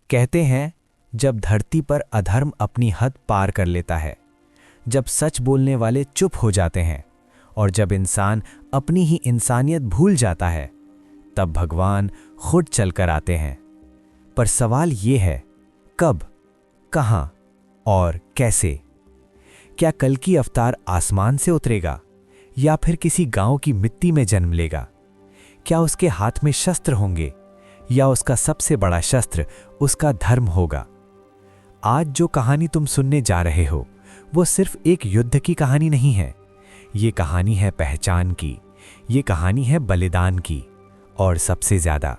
कहते हैं, जब धरती पर अधर्म अपनी हद पार कर लेता है, जब सच बोलने वाले चुप हो जाते हैं और जब इंसान अपनी ही इंसानियत भूल जाता है, तब भगवान खुद चलकर आते हैं। पर सवाल ये है, कब, कहां और कैसे? क्या कल की अवतार आसमान से उतरेगा या फिर किसी गांव की मिट्टी में जन्म लेगा? क्या उसके हाथ में शस्त्र होंगे या उसका सबसे बड़ा शस्त्र उसका धर्म होगा? आज जो कहानी तुम सुनने जा रहे हो, वो सिर्फ एक युद्ध की कहानी नहीं है। ये कहानी है पहचान की, ये कहानी है बलिदान की, और सबसे ज्यादा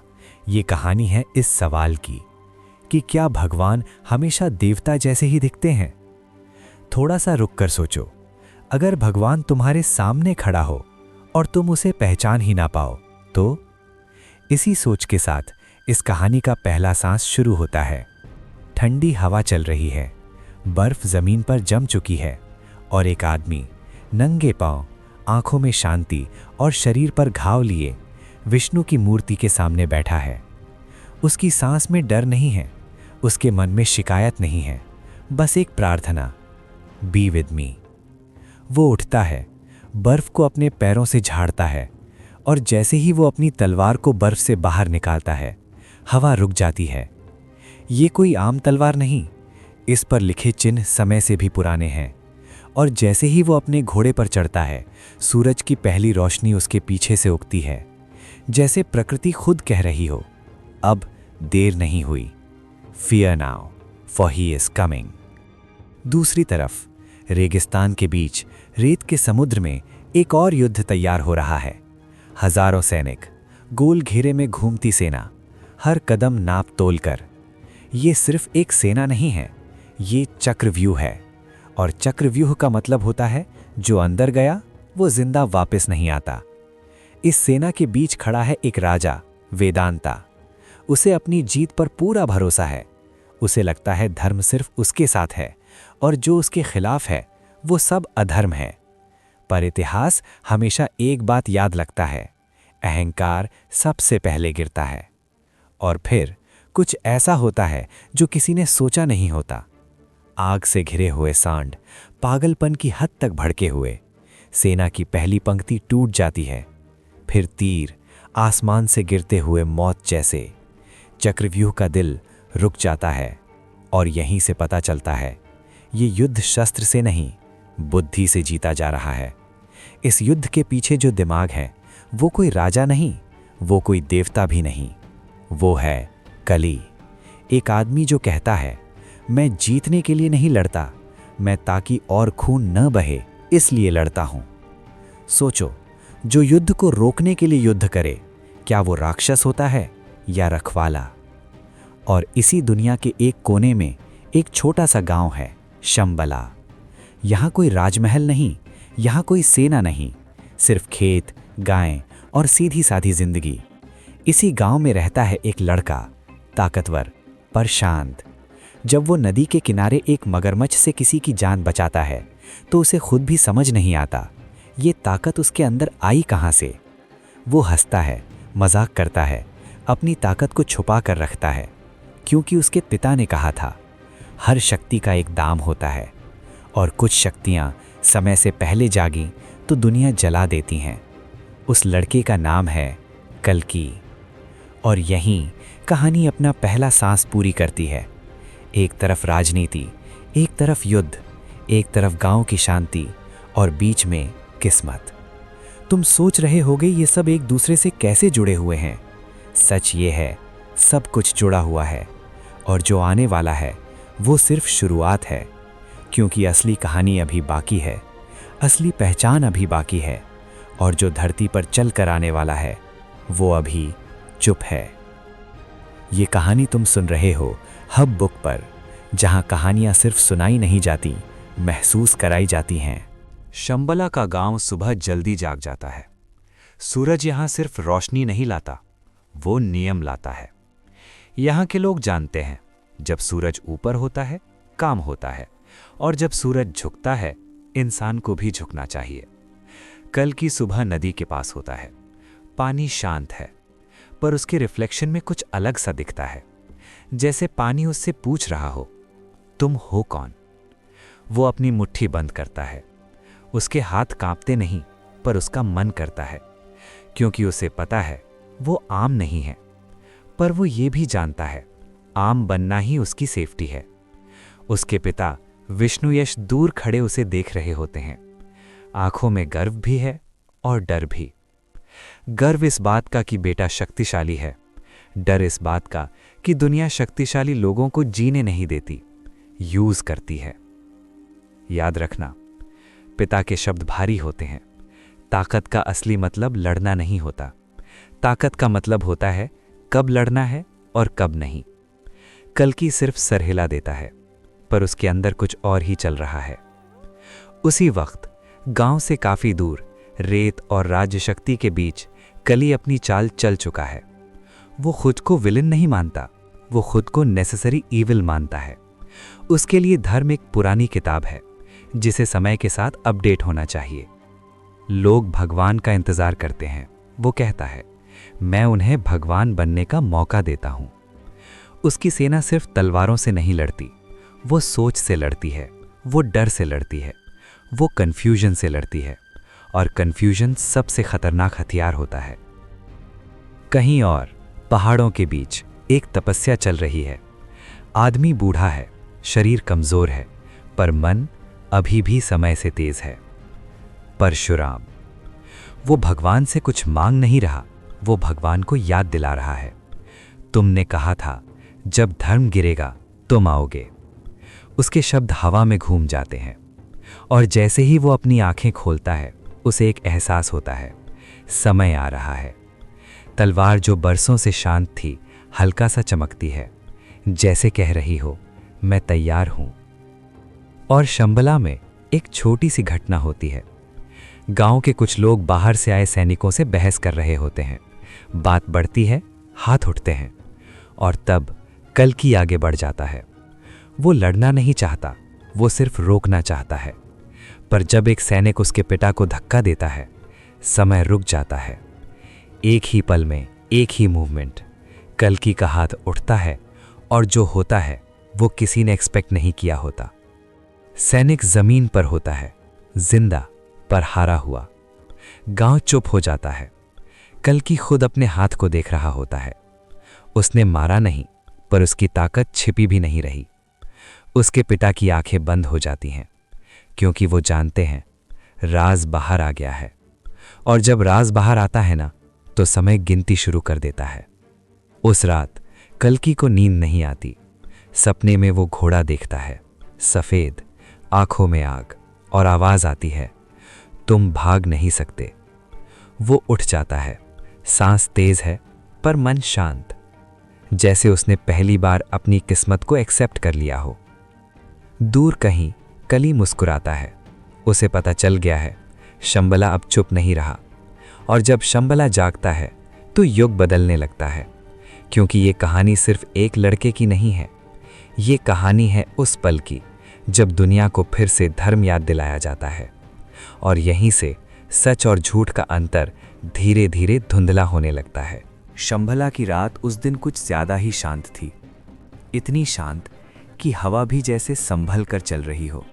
ये कहानी है इस सवाल की कि क्या भगवान हमेशा देवता जैसे ही दिखते हैं? थोड़ा सा रुक कर सोचो, अगर भगवान तुम्हारे सामने खड़ा हो और तुम उसे पहचान ही ना पाओ तो? इसी सोच के साथ इस कहानी का पहला सांस शुरू होता है। ठंडी हवा चल रही है, बर्फ जमीन पर जम चुकी है और एक आदमी नंगे पांव, आंखों में शांति और शरीर पर घाव लिए विष्णु की मूर्ति के सामने बैठा है। उसकी सांस में डर नहीं है, उसके मन में शिकायत नहीं है, बस एक प्रार्थना, बी विद मी। वो उठता है, बर्फ को अपने पैरों से झाड़ता है और जैसे ही वो अपनी तलवार को बर्फ से बाहर निकालता है, हवा रुक जाती है। ये कोई आम तलवार नहीं, इस पर लिखे चिन्ह समय से भी पुराने हैं। और जैसे ही वो अपने घोड़े पर चढ़ता है, सूरज की पहली रोशनी उसके पीछे से उगती है, जैसे प्रकृति खुद कह रही हो, अब देर नहीं हुई। Fear now, for he is coming. दूसरी तरफ रेगिस्तान के बीच रेत के समुद्र में एक और युद्ध तैयार हो रहा है। हजारों सैनिक, गोल घेरे में घूमती सेना, हर कदम नाप तोल कर। ये सिर्फ एक सेना नहीं है, ये चक्रव्यूह है। और चक्रव्यूह का मतलब होता है, जो अंदर गया वो जिंदा वापस नहीं आता। इस सेना के बीच खड़ा है एक राजा, वेदांता। उसे अपनी जीत पर पूरा भरोसा है। उसे लगता है धर्म सिर्फ उसके साथ है और जो उसके खिलाफ है वो सब अधर्म है। पर इतिहास हमेशा एक बात याद लगता है, अहंकार सबसे पहले गिरता है। और फिर कुछ ऐसा होता है जो किसी ने सोचा नहीं होता। आग से घिरे हुए सांड पागलपन की हद तक भड़के हुए, सेना की पहली पंक्ति टूट जाती है। फिर तीर आसमान से गिरते हुए मौत जैसे। चक्रव्यूह का दिल रुक जाता है और यहीं से पता चलता है, ये युद्ध शस्त्र से नहीं, बुद्धि से जीता जा रहा है। इस युद्ध के पीछे जो दिमाग है, वो कोई राजा नहीं, वो कोई देवता भी नहीं, वो है कली। एक आदमी जो कहता है, मैं जीतने के लिए नहीं लड़ता, मैं ताकि और खून न बहे इसलिए लड़ता हूं। सोचो, जो युद्ध को रोकने के लिए युद्ध करे, क्या वो राक्षस होता है या रखवाला? और इसी दुनिया के एक कोने में एक छोटा सा गांव है, शंबला। यहाँ कोई राजमहल नहीं, यहाँ कोई सेना नहीं, सिर्फ खेत, गायें और सीधी साधी जिंदगी। इसी गांव में रहता है एक लड़का, ताकतवर पर शांत। जब वो नदी के किनारे एक मगरमच्छ से किसी की जान बचाता है, तो उसे खुद भी समझ नहीं आता ये ताकत उसके अंदर आई कहाँ से। वो हंसता है, मजाक करता है, अपनी ताकत को छुपा कर रखता है, क्योंकि उसके पिता ने कहा था, हर शक्ति का एक दाम होता है और कुछ शक्तियाँ समय से पहले जागी तो दुनिया जला देती हैं। उस लड़के का नाम है कल्कि। और यहीं कहानी अपना पहला सांस पूरी करती है। एक तरफ राजनीति, एक तरफ युद्ध, एक तरफ गांव की शांति और बीच में किस्मत। तुम सोच रहे होगे ये सब एक दूसरे से कैसे जुड़े हुए हैं। सच ये है, सब कुछ जुड़ा हुआ है और जो आने वाला है वो सिर्फ शुरुआत है, क्योंकि असली कहानी अभी बाकी है, असली पहचान अभी बाकी है, और जो धरती पर चल कर आने वाला है वो अभी चुप है। ये कहानी तुम सुन रहे हो हब बुक पर, जहां कहानियां सिर्फ सुनाई नहीं जाती, महसूस कराई जाती हैं। शंबला का गांव सुबह जल्दी जाग जाता है। सूरज यहां सिर्फ रोशनी नहीं लाता, वो नियम लाता है। यहां के लोग जानते हैं, जब सूरज ऊपर होता है काम होता है, और जब सूरज झुकता है इंसान को भी झुकना चाहिए। कल की सुबह नदी के पास होता है। पानी शांत है, पर उसके रिफ्लेक्शन में कुछ अलग सा दिखता है, जैसे पानी उससे पूछ रहा हो, तुम हो कौन? वो अपनी मुट्ठी बंद करता है। उसके हाथ कांपते नहीं, पर उसका मन करता है, क्योंकि उसे पता है वो आम नहीं है। पर वो ये भी जानता है आम बनना ही उसकी सेफ्टी है। उसके पिता विष्णुयश दूर खड़े उसे देख रहे होते हैं। आंखों में गर्व भी है और डर भी। गर्व इस बात का कि बेटा शक्तिशाली है, डर इस बात का कि दुनिया शक्तिशाली लोगों को जीने नहीं देती, यूज करती है। याद रखना, पिता के शब्द भारी होते हैं। ताकत का असली मतलब लड़ना नहीं होता। ताकत का मतलब होता है कब लड़ना है और कब नहीं। कल्कि सिर्फ सर हिला देता है, पर उसके अंदर कुछ और ही चल रहा है। उसी वक्त गांव से काफी दूर रेत और राज्य शक्ति के बीच कली अपनी चाल चल चुका है। वो खुद को विलन नहीं मानता, वो खुद को नेसेसरी ईविल मानता है। उसके लिए धर्म एक पुरानी किताब है जिसे समय के साथ अपडेट होना चाहिए। लोग भगवान का इंतजार करते हैं, वो कहता है, मैं उन्हें भगवान बनने का मौका देता हूं। उसकी सेना सिर्फ तलवारों से नहीं लड़ती, वो सोच से लड़ती है, वो डर से लड़ती है, वो कन्फ्यूजन से लड़ती है, और कन्फ्यूजन सबसे खतरनाक हथियार होता है। कहीं और पहाड़ों के बीच एक तपस्या चल रही है। आदमी बूढ़ा है, शरीर कमजोर है, पर मन अभी भी समय से तेज है। परशुराम। वो भगवान से कुछ मांग नहीं रहा, वो भगवान को याद दिला रहा है, तुमने कहा था जब धर्म गिरेगा तुम आओगे। उसके शब्द हवा में घूम जाते हैं, और जैसे ही वो अपनी आंखें खोलता है उसे एक एहसास होता है, समय आ रहा है। तलवार जो बरसों से शांत थी हल्का सा चमकती है, जैसे कह रही हो मैं तैयार हूं। और शंबला में एक छोटी सी घटना होती है। गांव के कुछ लोग बाहर से आए सैनिकों से बहस कर रहे होते हैं। बात बढ़ती है, हाथ उठते हैं, और तब कल्कि आगे बढ़ जाता है। वो लड़ना नहीं चाहता, वो सिर्फ रोकना चाहता है। पर जब एक सैनिक उसके पिता को धक्का देता है, समय रुक जाता है। एक ही पल में एक ही मूवमेंट, कल्कि का हाथ उठता है, और जो होता है वो किसी ने एक्सपेक्ट नहीं किया होता। सैनिक जमीन पर होता है, जिंदा पर हारा हुआ। गांव चुप हो जाता है। कल्कि खुद अपने हाथ को देख रहा होता है। उसने मारा नहीं, पर उसकी ताकत छिपी भी नहीं रही। उसके पिता की आंखें बंद हो जाती हैं, क्योंकि वो जानते हैं राज बाहर आ गया है। और जब राज बाहर आता है ना, तो समय गिनती शुरू कर देता है। उस रात कल्कि को नींद नहीं आती। सपने में वो घोड़ा देखता है, सफेद, आंखों में आग, और आवाज आती है, तुम भाग नहीं सकते। वो उठ जाता है, सांस तेज है पर मन शांत, जैसे उसने पहली बार अपनी किस्मत को एक्सेप्ट कर लिया हो। दूर कहीं कली मुस्कुराता है। उसे पता चल गया है शंबला अब चुप नहीं रहा। और जब शंबला जागता है तो युग बदलने लगता है, क्योंकि ये कहानी सिर्फ एक लड़के की नहीं है। ये कहानी है उस पल की जब दुनिया को फिर से धर्म याद दिलाया जाता है, और यहीं से सच और झूठ का अंतर धीरे धीरे धुंधला होने लगता है। शंबला की रात उस दिन कुछ ज्यादा ही शांत थी। इतनी शांत कि हवा भी जैसे संभल कर चल रही हो।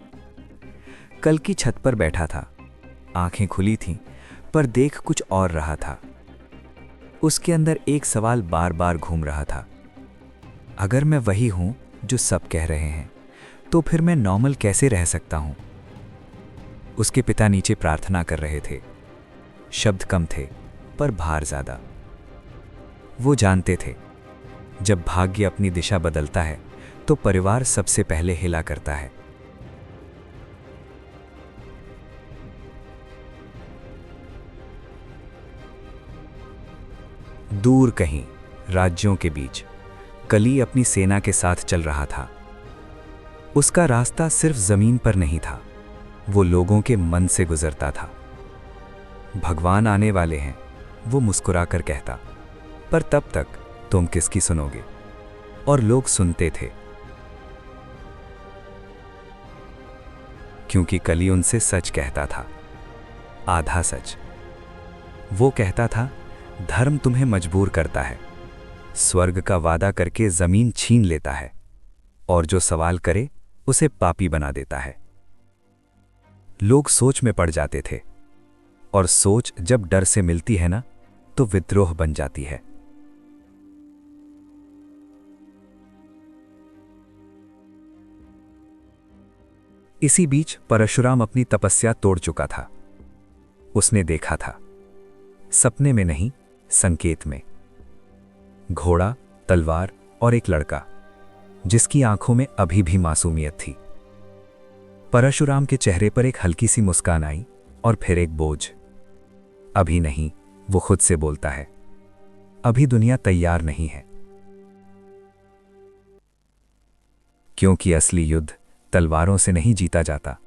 कल्कि छत पर बैठा था, आंखें खुली थीं, पर देख कुछ और रहा था। उसके अंदर एक सवाल बार बार घूम रहा था, अगर मैं वही हूं जो सब कह रहे हैं, तो फिर मैं नॉर्मल कैसे रह सकता हूं? उसके पिता नीचे प्रार्थना कर रहे थे। शब्द कम थे, पर भार ज्यादा। वो जानते थे, जब भाग्य अपनी दिशा बदलता है तो परिवार सबसे पहले हिला करता है। दूर कहीं राज्यों के बीच कली अपनी सेना के साथ चल रहा था। उसका रास्ता सिर्फ जमीन पर नहीं था, वो लोगों के मन से गुजरता था। भगवान आने वाले हैं, वो मुस्कुराकर कहता, पर तब तक तुम किसकी सुनोगे? और लोग सुनते थे, क्योंकि कली उनसे सच कहता था, आधा सच। वो कहता था, धर्म तुम्हें मजबूर करता है, स्वर्ग का वादा करके जमीन छीन लेता है और जो सवाल करे उसे पापी बना देता है। लोग सोच में पड़ जाते थे और सोच जब डर से मिलती है ना तो विद्रोह बन जाती है। इसी बीच परशुराम अपनी तपस्या तोड़ चुका था। उसने देखा था, सपने में नहीं संकेत में, घोड़ा, तलवार और एक लड़का जिसकी आंखों में अभी भी मासूमियत थी। परशुराम के चेहरे पर एक हल्की सी मुस्कान आई और फिर एक बोझ। अभी नहीं, वो खुद से बोलता है, अभी दुनिया तैयार नहीं है। क्योंकि असली युद्ध तलवारों से नहीं जीता जाता,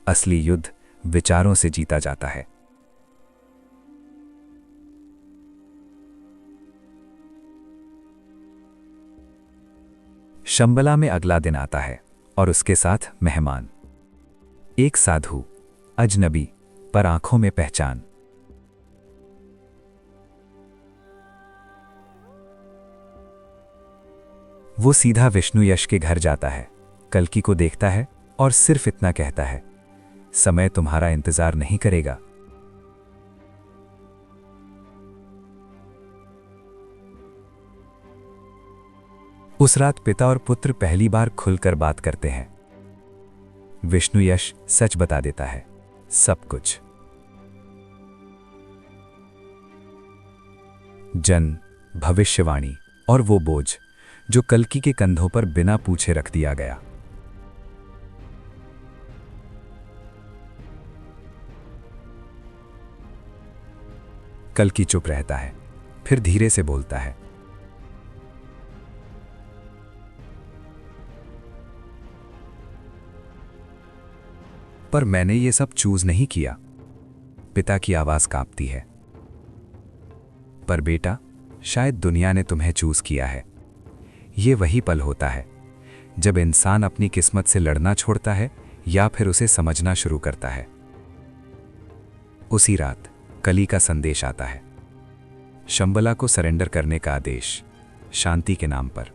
असली युद्ध विचारों से जीता जाता है। शंबला में अगला दिन आता है और उसके साथ मेहमान, एक साधु, अजनबी पर आंखों में पहचान। वो सीधा विष्णु यश के घर जाता है, कल्कि को देखता है और सिर्फ इतना कहता है, समय तुम्हारा इंतजार नहीं करेगा। उस रात पिता और पुत्र पहली बार खुलकर बात करते हैं। विष्णु यश सच बता देता है, सब कुछ। जन्म, भविष्यवाणी और वो बोझ जो कल्कि के कंधों पर बिना पूछे रख दिया गया। कल्कि चुप रहता है, फिर धीरे से बोलता है, पर मैंने ये सब चूज नहीं किया। पिता की आवाज कांपती है, पर बेटा, शायद दुनिया ने तुम्हें चूज किया है। ये वही पल होता है जब इंसान अपनी किस्मत से लड़ना छोड़ता है या फिर उसे समझना शुरू करता है। उसी रात कली का संदेश आता है, शंबला को सरेंडर करने का आदेश, शांति के नाम पर।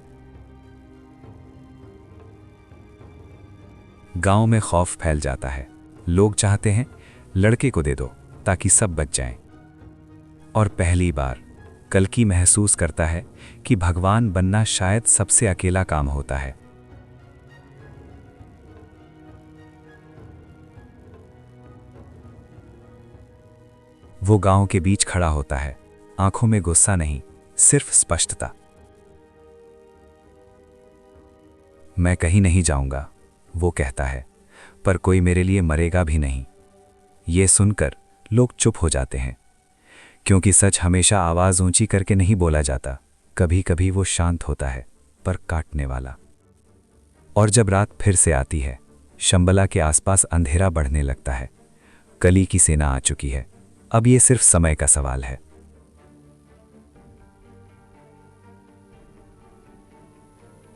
गांव में खौफ फैल जाता है। लोग चाहते हैं लड़के को दे दो ताकि सब बच जाएं। और पहली बार कल्कि महसूस करता है कि भगवान बनना शायद सबसे अकेला काम होता है। वो गांव के बीच खड़ा होता है, आंखों में गुस्सा नहीं, सिर्फ स्पष्टता। मैं कहीं नहीं जाऊंगा, वो कहता है, पर कोई मेरे लिए मरेगा भी नहीं। ये सुनकर लोग चुप हो जाते हैं, क्योंकि सच हमेशा आवाज ऊंची करके नहीं बोला जाता। कभी कभी वो शांत होता है, पर काटने वाला। और जब रात फिर से आती है, शंबला के आसपास अंधेरा बढ़ने लगता है। कली की सेना आ चुकी है, अब ये सिर्फ समय का सवाल है।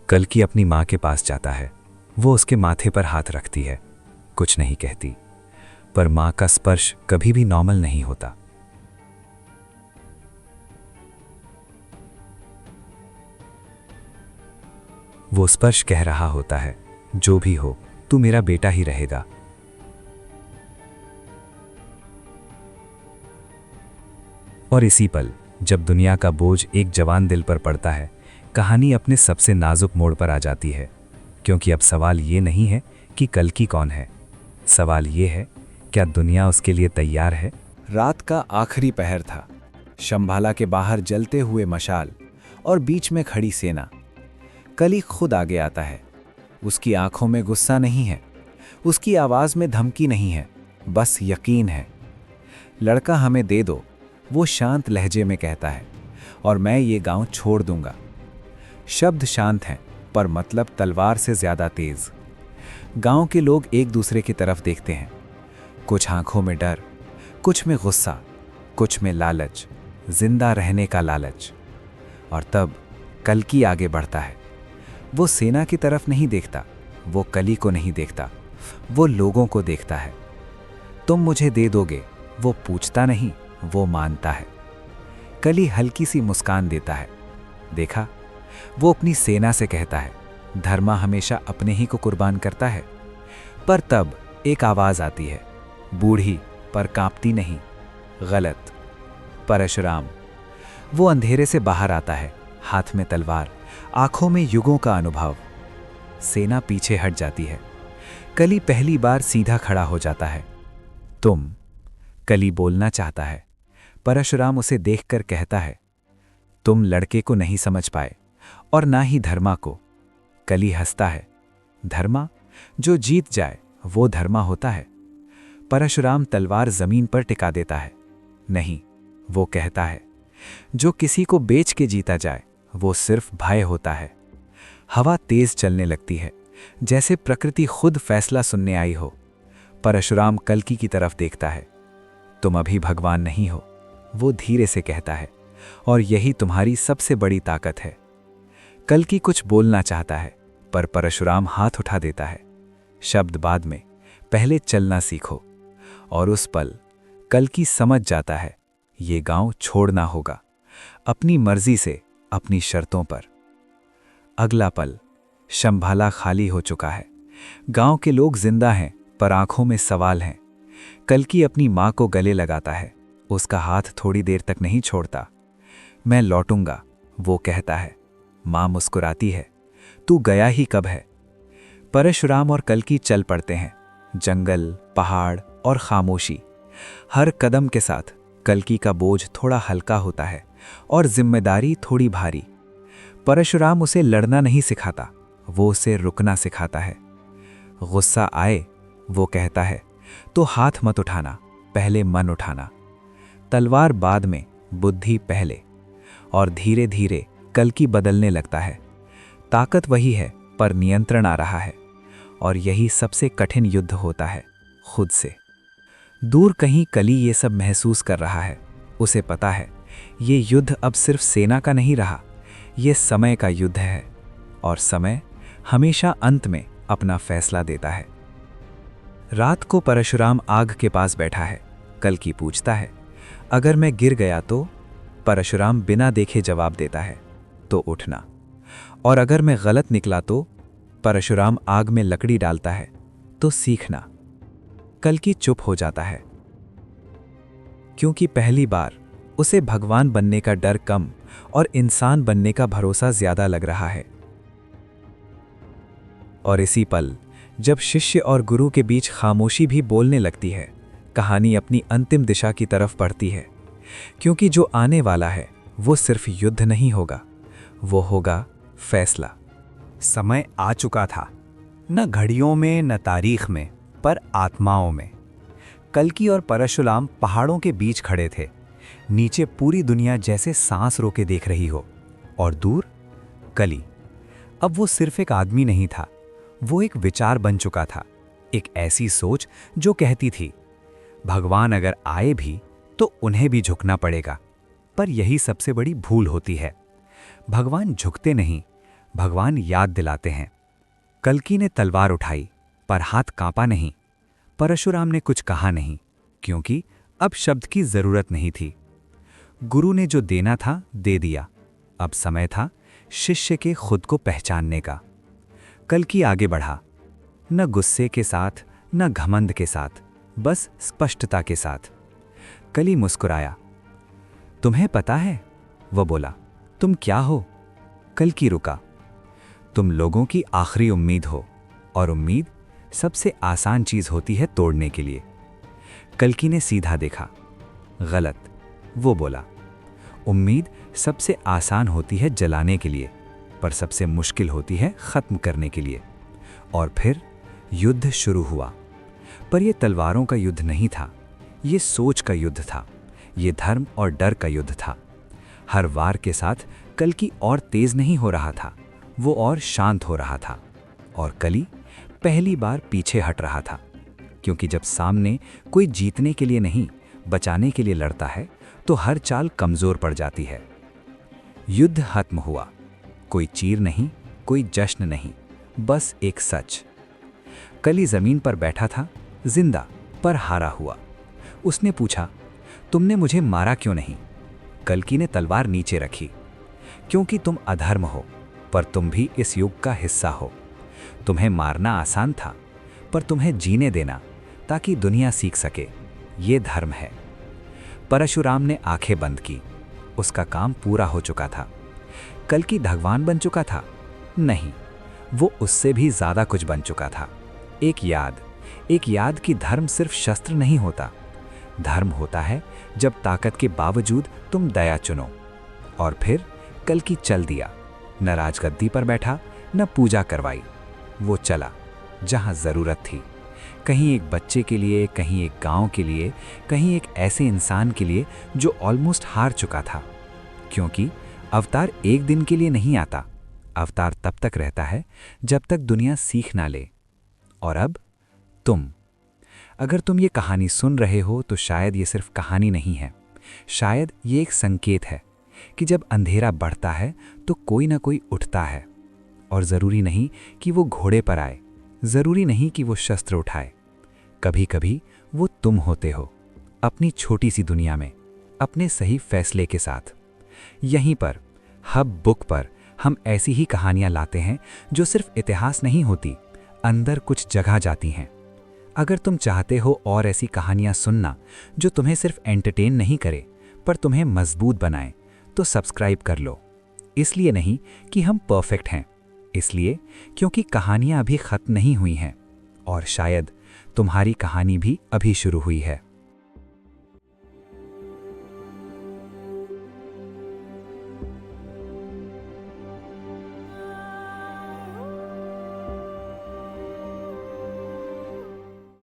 कल्कि अपनी मां के पास जाता है। वो उसके माथे पर हाथ रखती है, कुछ नहीं कहती, पर मां का स्पर्श कभी भी नॉर्मल नहीं होता। वो स्पर्श कह रहा होता है, जो भी हो, तू मेरा बेटा ही रहेगा। और इसी पल जब दुनिया का बोझ एक जवान दिल पर पड़ता है, कहानी अपने सबसे नाजुक मोड़ पर आ जाती है। क्योंकि अब सवाल ये नहीं है कि कल्कि कौन है, सवाल ये है, क्या दुनिया उसके लिए तैयार है। रात का आखिरी पहर था। शंभाला के बाहर जलते हुए मशाल और बीच में खड़ी सेना। कली खुद आगे आता है। उसकी आंखों में गुस्सा नहीं है, उसकी आवाज में धमकी नहीं है, बस यकीन है। लड़का हमें दे दो, वो शांत लहजे में कहता है, और मैं ये गांव छोड़ दूंगा। शब्द शांत हैं, पर मतलब तलवार से ज्यादा तेज। गांव के लोग एक दूसरे की तरफ देखते हैं, कुछ आंखों में डर, कुछ में गुस्सा, कुछ में लालच, जिंदा रहने का लालच। और तब कल्कि आगे बढ़ता है। वो सेना की तरफ नहीं देखता, वो कली को नहीं देखता, वो लोगों को देखता है। तुम मुझे दे दोगे, वो पूछता नहीं, वो मानता है। कली हल्की सी मुस्कान देता है, देखा, वो अपनी सेना से कहता है, धर्मा हमेशा अपने ही को कुर्बान करता है। पर तब एक आवाज आती है, बूढ़ी पर कांपती नहीं, गलत। परशुराम। वो अंधेरे से बाहर आता है, हाथ में तलवार, आंखों में युगों का अनुभव। सेना पीछे हट जाती है। कली पहली बार सीधा खड़ा हो जाता है। तुम। कली बोलना चाहता है। परशुराम उसे देखकर कहता है, तुम लड़के को नहीं समझ पाए और ना ही धर्मा को। कली हंसता है, धर्मा? जो जीत जाए वो धर्मा होता है। परशुराम तलवार जमीन पर टिका देता है। नहीं, वो कहता है, जो किसी को बेच के जीता जाए वो सिर्फ भय होता है। हवा तेज चलने लगती है, जैसे प्रकृति खुद फैसला सुनने आई हो। परशुराम कल्कि की तरफ देखता है। तुम अभी भगवान नहीं हो, वो धीरे से कहता है, और यही तुम्हारी सबसे बड़ी ताकत है। कल्कि कुछ बोलना चाहता है, पर परशुराम हाथ उठा देता है। शब्द बाद में, पहले चलना सीखो। और उस पल कल्कि समझ जाता है, ये गांव छोड़ना होगा, अपनी मर्जी से, अपनी शर्तों पर। अगला पल, शंभाला खाली हो चुका है। गांव के लोग जिंदा हैं, पर आंखों में सवाल हैं। कल्कि अपनी मां को गले लगाता है, उसका हाथ थोड़ी देर तक नहीं छोड़ता। मैं लौटूंगा, वो कहता है। मां मुस्कुराती है, तू गया ही कब है? परशुराम और कल्कि चल पड़ते हैं। जंगल, पहाड़ और खामोशी। हर कदम के साथ कल्कि का बोझ थोड़ा हल्का होता है और जिम्मेदारी थोड़ी भारी। परशुराम उसे लड़ना नहीं सिखाता, वो उसे रुकना सिखाता है। गुस्सा आए, वो कहता है, तो हाथ मत उठाना, पहले मन उठाना। तलवार बाद में, बुद्धि पहले। और धीरे धीरे कल्कि बदलने लगता है। ताकत वही है, पर नियंत्रण आ रहा है। और यही सबसे कठिन युद्ध होता है, खुद से। दूर कहीं कली ये सब महसूस कर रहा है। उसे पता है, ये युद्ध अब सिर्फ सेना का नहीं रहा, ये समय का युद्ध है। और समय हमेशा अंत में अपना फैसला देता है। रात को परशुराम आग के पास बैठा है। कल्कि पूछता है, अगर मैं गिर गया तो? परशुराम बिना देखे जवाब देता है, तो उठना। और अगर मैं गलत निकला तो? परशुराम आग में लकड़ी डालता है, तो सीखना। कल्कि चुप हो जाता है, क्योंकि पहली बार उसे भगवान बनने का डर कम और इंसान बनने का भरोसा ज्यादा लग रहा है। और इसी पल, जब शिष्य और गुरु के बीच खामोशी भी बोलने लगती है, कहानी अपनी अंतिम दिशा की तरफ बढ़ती है। क्योंकि जो आने वाला है वो सिर्फ युद्ध नहीं होगा, वो होगा फैसला। समय आ चुका था, न घड़ियों में न तारीख में, पर आत्माओं में। कल्कि और परशुराम पहाड़ों के बीच खड़े थे। नीचे पूरी दुनिया जैसे सांस रोके देख रही हो, और दूर कली। अब वो सिर्फ एक आदमी नहीं था, वो एक विचार बन चुका था। एक ऐसी सोच जो कहती थी, भगवान अगर आए भी तो उन्हें भी झुकना पड़ेगा। पर यही सबसे बड़ी भूल होती है। भगवान झुकते नहीं, भगवान याद दिलाते हैं। कल्कि ने तलवार उठाई, पर हाथ कांपा नहीं। परशुराम ने कुछ कहा नहीं, क्योंकि अब शब्द की जरूरत नहीं थी। गुरु ने जो देना था दे दिया। अब समय था शिष्य के खुद को पहचानने का। कल्कि आगे बढ़ा, न गुस्से के साथ न घमंड के साथ, बस स्पष्टता के साथ। कली मुस्कुराया, तुम्हें पता है? वह बोला, तुम क्या हो? कल्कि रुका, तुम लोगों की आखिरी उम्मीद हो, और उम्मीद सबसे आसान चीज होती है तोड़ने के लिए। कल्कि ने सीधा देखा, गलत। वो बोला, उम्मीद सबसे आसान होती है जलाने के लिए, पर सबसे मुश्किल होती है खत्म करने के लिए। और फिर युद्ध शुरू हुआ। पर यह तलवारों का युद्ध नहीं था, ये सोच का युद्ध था, ये धर्म और डर का युद्ध था। हर वार के साथ कल्कि और तेज नहीं हो रहा था, वो और शांत हो रहा था। और कली पहली बार पीछे हट रहा था, क्योंकि जब सामने कोई जीतने के लिए नहीं, बचाने के लिए लड़ता है, तो हर चाल कमजोर पड़ जाती है। युद्ध खत्म हुआ। कोई चीर नहीं, कोई जश्न नहीं, बस एक सच। कली जमीन पर बैठा था, जिंदा पर हारा हुआ। उसने पूछा, तुमने मुझे मारा क्यों नहीं? कल्कि ने तलवार नीचे रखी, क्योंकि तुम अधर्म हो, पर तुम भी इस युग का हिस्सा हो। तुम्हें मारना आसान था, पर तुम्हें जीने देना ताकि दुनिया सीख सके, ये धर्म है। परशुराम ने आंखें बंद की। उसका काम पूरा हो चुका था। कल की भगवान बन चुका था? नहीं, वो उससे भी ज्यादा कुछ बन चुका था। एक याद कि धर्म सिर्फ शस्त्र नहीं होता। धर्म होता है जब ताकत के बावजूद तुम दया चुनो। और फिर कल की चल दिया। न राजगद्दी पर बैठा, न पूजा करवाई। वो चला जहां जरूरत थी। कहीं एक बच्चे के लिए, कहीं एक गांव के लिए, कहीं एक ऐसे इंसान के लिए जो ऑलमोस्ट हार चुका था। क्योंकि अवतार एक दिन के लिए नहीं आता। अवतार तब तक रहता है जब तक दुनिया सीख ना ले। और अब अगर तुम ये कहानी सुन रहे हो तो शायद ये सिर्फ कहानी नहीं है। शायद ये एक संकेत है कि जब अंधेरा बढ़ता है तो कोई ना कोई उठता है। और जरूरी नहीं कि वो घोड़े पर आए, जरूरी नहीं कि वो शस्त्र उठाए। कभी कभी वो तुम होते हो, अपनी छोटी सी दुनिया में, अपने सही फैसले के साथ। यहीं पर हब बुक पर हम ऐसी ही कहानियां लाते हैं जो सिर्फ इतिहास नहीं होती, अंदर कुछ जगह जाती हैं। अगर तुम चाहते हो और ऐसी कहानियां सुनना जो तुम्हें सिर्फ एंटरटेन नहीं करे पर तुम्हें मजबूत बनाए, तो सब्सक्राइब कर लो। इसलिए नहीं कि हम परफेक्ट हैं, इसलिए क्योंकि कहानियां अभी खत्म नहीं हुई हैं और शायद तुम्हारी कहानी भी अभी शुरू हुई है।